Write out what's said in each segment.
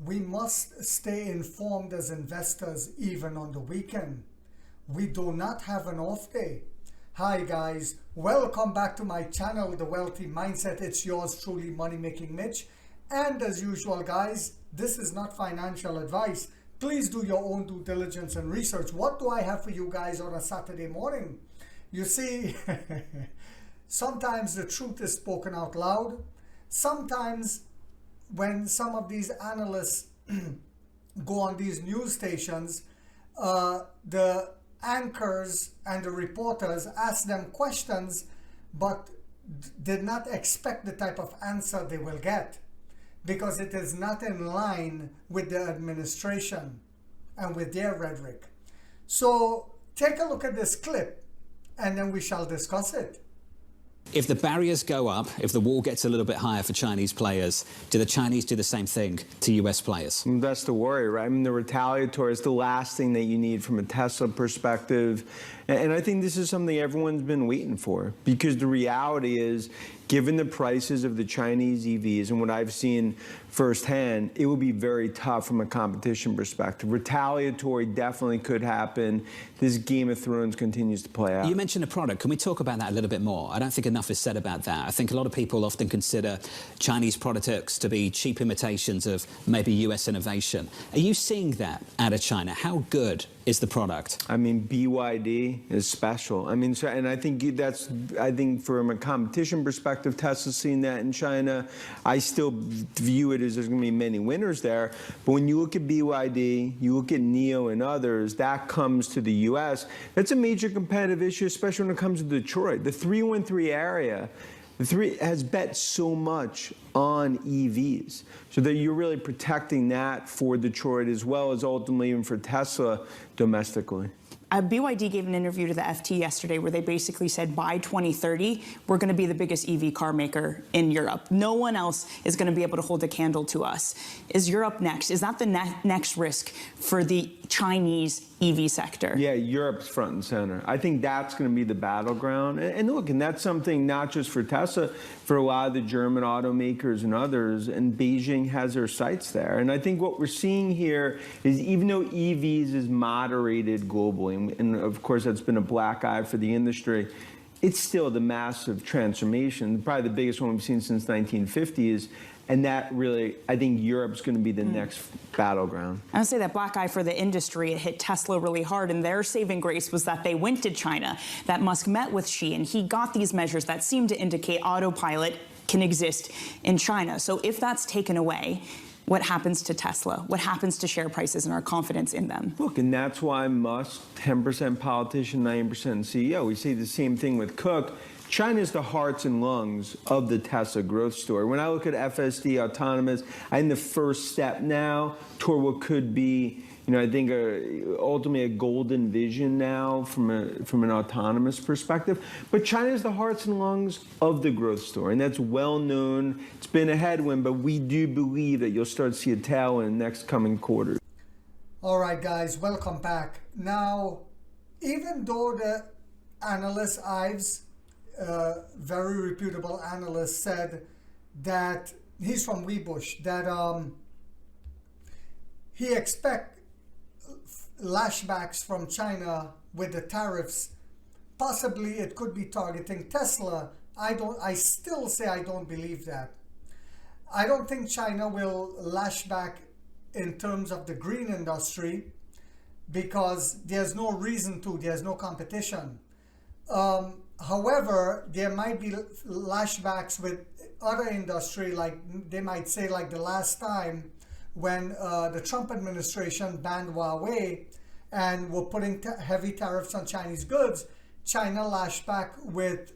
We must stay informed as investors even on the weekend. We do not have an off day. Hi guys, welcome back to my channel, The Wealthy Mindset. It's yours truly, Money Making Mitch. And as usual guys, this is not financial advice. Please do your own due diligence and research. What do I have for you guys on a Saturday morning? You see, sometimes the truth is spoken out loud. Sometimes when some of these analysts go on these news stations, the anchors and the reporters ask them questions, but did not expect the type of answer they will get, because it is not in line with the administration and with their rhetoric. So take a look at this clip and then we shall discuss it. If the barriers go up, if the wall gets a little bit higher for Chinese players, do the Chinese do the same thing to US players? That's the worry, right? I mean, the retaliatory is the last thing that you need from a Tesla perspective. And I think this is something everyone's been waiting for, because the reality is, given the prices of the Chinese EVs and what I've seen firsthand, it will be very tough from a competition perspective. Retaliatory definitely could happen. This Game of Thrones continues to play out. You mentioned a product. Can we talk about that a little bit more? I don't think enough is said about that. I think a lot of people often consider Chinese products to be cheap imitations of maybe US innovation. Are you seeing that out of China? How good is the product? I mean, BYD is special. I mean, so, and I think I think from a competition perspective, Tesla's seen that in China. I still view it as there's going to be many winners there. But when you look at BYD, you look at NIO and others, that comes to the US. That's a major competitive issue, especially when it comes to Detroit. The 313 area, has bet so much on EVs, so that you're really protecting that for Detroit as well as ultimately even for Tesla domestically. BYD gave an interview to the FT yesterday where they basically said by 2030, we're going to be the biggest EV car maker in Europe. No one else is going to be able to hold a candle to us. Is Europe next? Is that the next risk for the Chinese EV sector? Yeah, Europe's front and center. I think that's going to be the battleground. And look, and that's something not just for Tesla, for a lot of the German automakers and others, and Beijing has their sights there. And I think what we're seeing here is, even though EVs is moderated globally, and of course that's been a black eye for the industry, it's still the massive transformation, probably the biggest one we've seen since 1950s. And that really, I think Europe's going to be the next battleground. I would say that black eye for the industry, it hit Tesla really hard, and their saving grace was that they went to China, that Musk met with Xi, and he got these measures that seem to indicate autopilot can exist in China. So if that's taken away, what happens to Tesla? What happens to share prices and our confidence in them? Look, and that's why Musk, 10% politician, 9% CEO. We say the same thing with Cook. China is the hearts and lungs of the Tesla growth story. When I look at FSD, autonomous, I'm the first step now toward what could be, I think ultimately a golden vision now from an autonomous perspective. But China is the hearts and lungs of the growth story, and that's well known. It's been a headwind, but we do believe that you'll start to see a tailwind in the next coming quarters. All right, guys, welcome back. Now, even though the analyst Ives, very reputable analyst, said that he's from Webush, that he expects lashbacks from China with the tariffs. Possibly it could be targeting Tesla. I still say I don't believe that. I don't think China will lash back in terms of the green industry, because there's no reason to, there's no competition. However, there might be lashbacks with other industry, like they might say, like the last time when the Trump administration banned Huawei and were putting heavy tariffs on Chinese goods, China lashed back with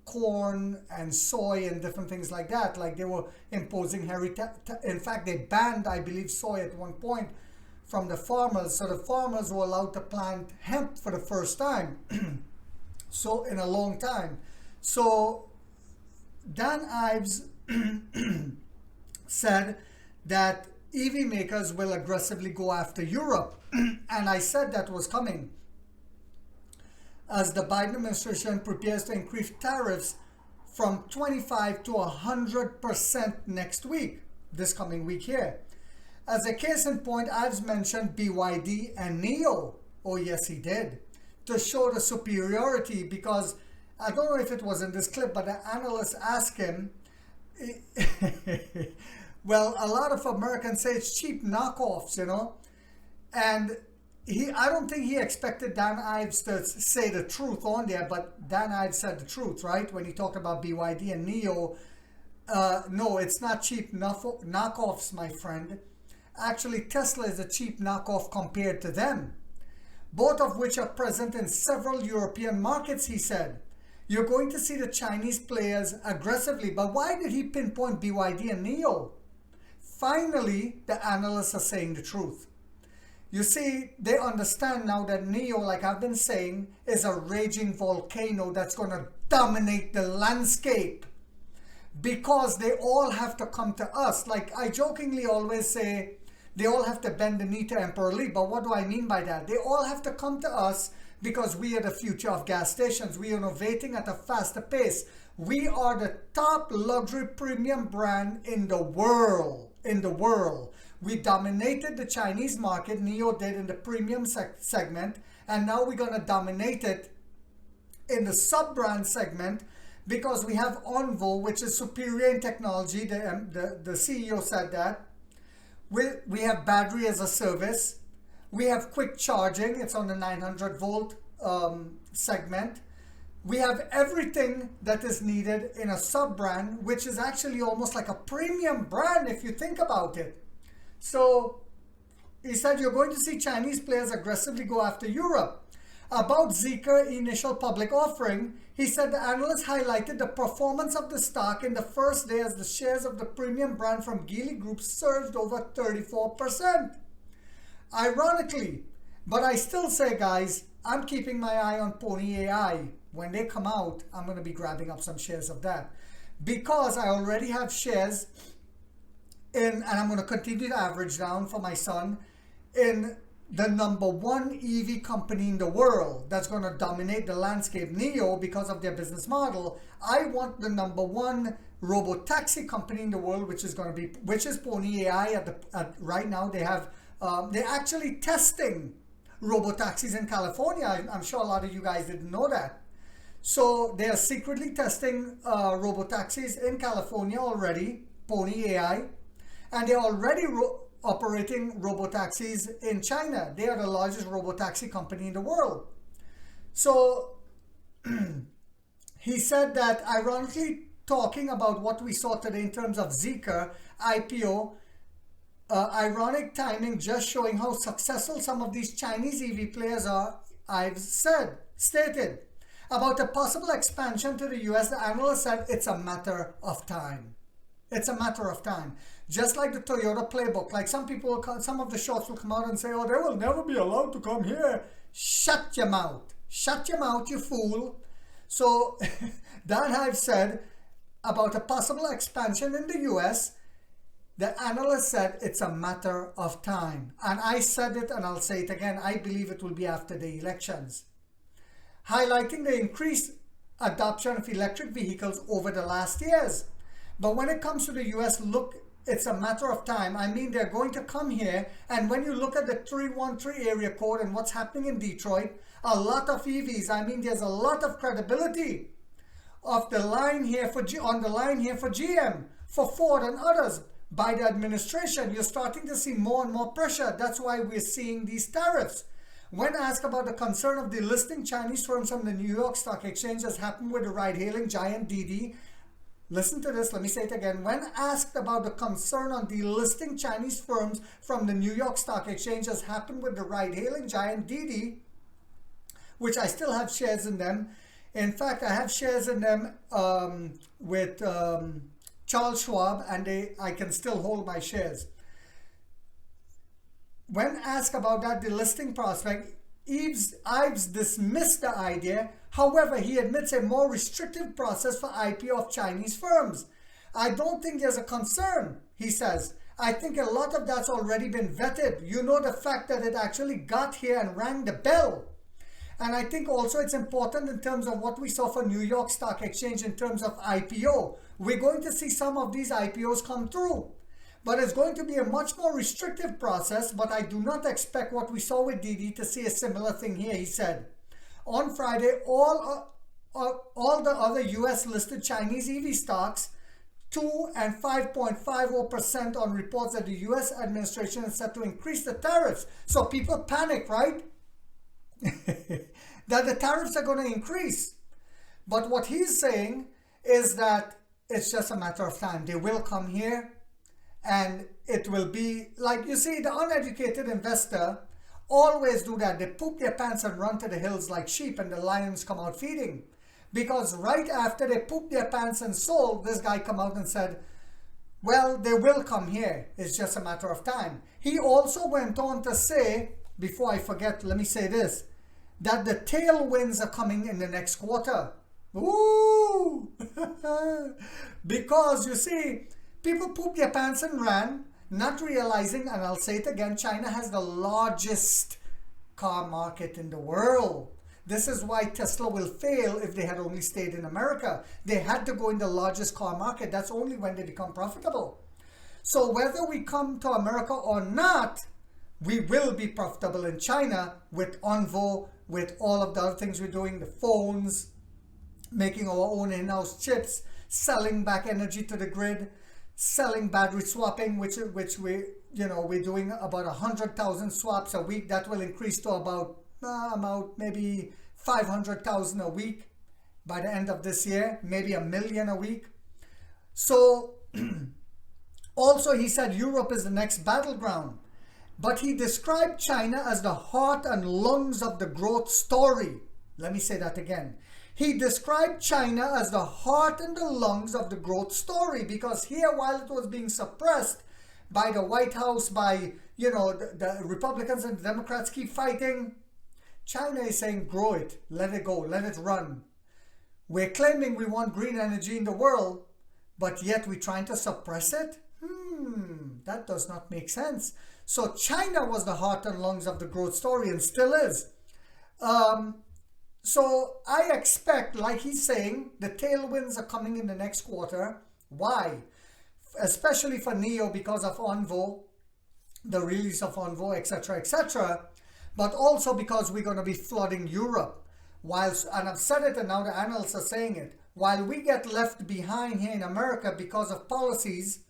corn and soy and different things like that. Like they were imposing heavy, in fact, they banned, I believe, soy at one point from the farmers. So the farmers were allowed to plant hemp for the first time. So in a long time. So Dan Ives said that EV makers will aggressively go after Europe. And I said that was coming, as the Biden administration prepares to increase tariffs from 25 to 100% next week, this coming week here. As a case in point, Ives mentioned BYD and NIO. Oh yes, he did. To show the superiority, because I don't know if it was in this clip, but the analyst asked him, well, a lot of Americans say it's cheap knockoffs, you know, and I don't think he expected Dan Ives to say the truth on there, but Dan Ives said the truth, right? When he talked about BYD and NIO, no, it's not cheap knockoffs, my friend. Actually, Tesla is a cheap knockoff compared to them, both of which are present in several European markets, he said. You're going to see the Chinese players aggressively, but why did he pinpoint BYD and NIO? Finally, the analysts are saying the truth. You see, they understand now that NIO, like I've been saying, is a raging volcano that's going to dominate the landscape, because they all have to come to us. Like I jokingly always say, they all have to bend the knee to Emperor Lee. But what do I mean by that? They all have to come to us because we are the future of gas stations. We are innovating at a faster pace. We are the top luxury premium brand in the world. We dominated the Chinese market, NIO did, in the premium segment, and now we're going to dominate it in the sub-brand segment because we have Onvo, which is superior in technology. The CEO said that. We have battery as a service. We have quick charging. It's on the 900 volt segment. We have everything that is needed in a sub-brand, which is actually almost like a premium brand if you think about it. So he said you're going to see Chinese players aggressively go after Europe. About Zeekr initial public offering, he said the analyst highlighted the performance of the stock in the first day as the shares of the premium brand from Geely Group surged over 34%. Ironically, but I still say, guys, I'm keeping my eye on Pony AI. When they come out, I'm going to be grabbing up some shares of that, because I already have shares in, and I'm going to continue to average down for my son, in the #1 EV company in the world that's going to dominate the landscape, NIO, because of their business model. I want the #1 robo-taxi company in the world, which is Pony AI. Right now, they're actually testing robo-taxis in California. I'm sure a lot of you guys didn't know that. So they are secretly testing robo-taxis in California already, Pony AI, and they're already operating robo-taxis in China. They are the largest robo-taxi company in the world. So he said that, ironically, talking about what we saw today in terms of Zeekr IPO, ironic timing, just showing how successful some of these Chinese EV players are, Ives stated. About a possible expansion to the US, the analyst said it's a matter of time. It's a matter of time. Just like the Toyota playbook. Like some of the shorts will come out and say, oh, they will never be allowed to come here. Shut your mouth. Shut your mouth, you fool. So Dan Ives said about a possible expansion in the US, the analyst said it's a matter of time. And I said it and I'll say it again. I believe it will be after the elections. Highlighting the increased adoption of electric vehicles over the last years. But when it comes to the US, look, it's a matter of time. I mean, they're going to come here. And when you look at the 313 area code and what's happening in Detroit, a lot of EVs, I mean, there's a lot of credibility on the line here for GM, for Ford and others. By the administration, you're starting to see more and more pressure. That's why we're seeing these tariffs. When asked about the concern of delisting Chinese firms from the New York Stock Exchange, as happened with the ride-hailing giant Didi, listen to this, let me say it again. When asked about the concern on delisting Chinese firms from the New York Stock Exchange, as happened with the ride-hailing giant Didi, which I still have shares in them. In fact, I have shares in them with Charles Schwab, and I can still hold my shares. When asked about that delisting prospect, Ives dismissed the idea. However, he admits a more restrictive process for IPO of Chinese firms. I don't think there's a concern, he says. I think a lot of that's already been vetted. You know, the fact that it actually got here and rang the bell. And I think also it's important in terms of what we saw for New York Stock Exchange in terms of IPO. We're going to see some of these IPOs come through. but it's going to be a much more restrictive process. But I do not expect what we saw with Didi to see a similar thing here. He said, on Friday, all the other US listed Chinese EV stocks 2 and 5.50% on reports that the US administration is set to increase the tariffs. So people panic, right? That the tariffs are going to increase. But what he's saying is that it's just a matter of time. They will come here and it will be like, you see, the uneducated investor always do that. They poop their pants and run to the hills like sheep, and the lions come out feeding. Because right after they pooped their pants and sold, this guy come out and said, well, they will come here. It's just a matter of time. He also went on to say, before I forget, let me say this, that the tailwinds are coming in the next quarter. Ooh! Because, you see, people pooped their pants and ran, not realizing, and I'll say it again, China has the largest car market in the world. This is why Tesla will fail if they had only stayed in America. They had to go in the largest car market. That's only when they become profitable. So whether we come to America or not, we will be profitable in China with Envo, with all of the other things we're doing, the phones, making our own in-house chips, selling back energy to the grid, selling battery swapping, which we're doing about 100,000 swaps a week. That will increase to about maybe 500,000 a week by the end of this year, maybe 1 million a week. So also he said Europe is the next battleground, but he described China as the heart and lungs of the growth story. Let me say that again. He described China as the heart and the lungs of the growth story, because here, while it was being suppressed by the White House, by, the Republicans and the Democrats keep fighting, China is saying, grow it, let it go, let it run. We're claiming we want green energy in the world, but yet we're trying to suppress it? That does not make sense. So China was the heart and lungs of the growth story and still is. So I expect, like he's saying, the tailwinds are coming in the next quarter. Why? Especially for NIO because of Envo, the release of Envo, etc., etc. But also because we're going to be flooding Europe. And I've said it and now the analysts are saying it. While we get left behind here in America because of policies,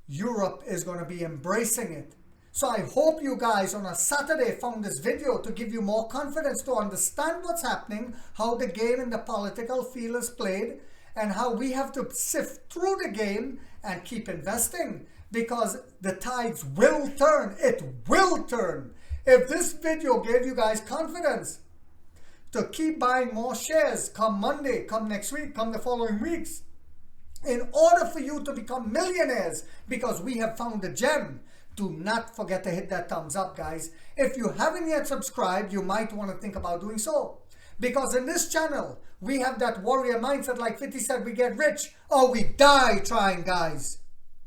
Europe is going to be embracing it. So I hope you guys on a Saturday found this video to give you more confidence to understand what's happening, how the game in the political field is played, and how we have to sift through the game and keep investing, because the tides will turn. It will turn. If this video gave you guys confidence to keep buying more shares come Monday, come next week, come the following weeks, in order for you to become millionaires, because we have found a gem, do not forget to hit that thumbs up, guys. If you haven't yet subscribed, you might want to think about doing so. Because in this channel, we have that warrior mindset, like 50 said, we get rich or we die trying, guys.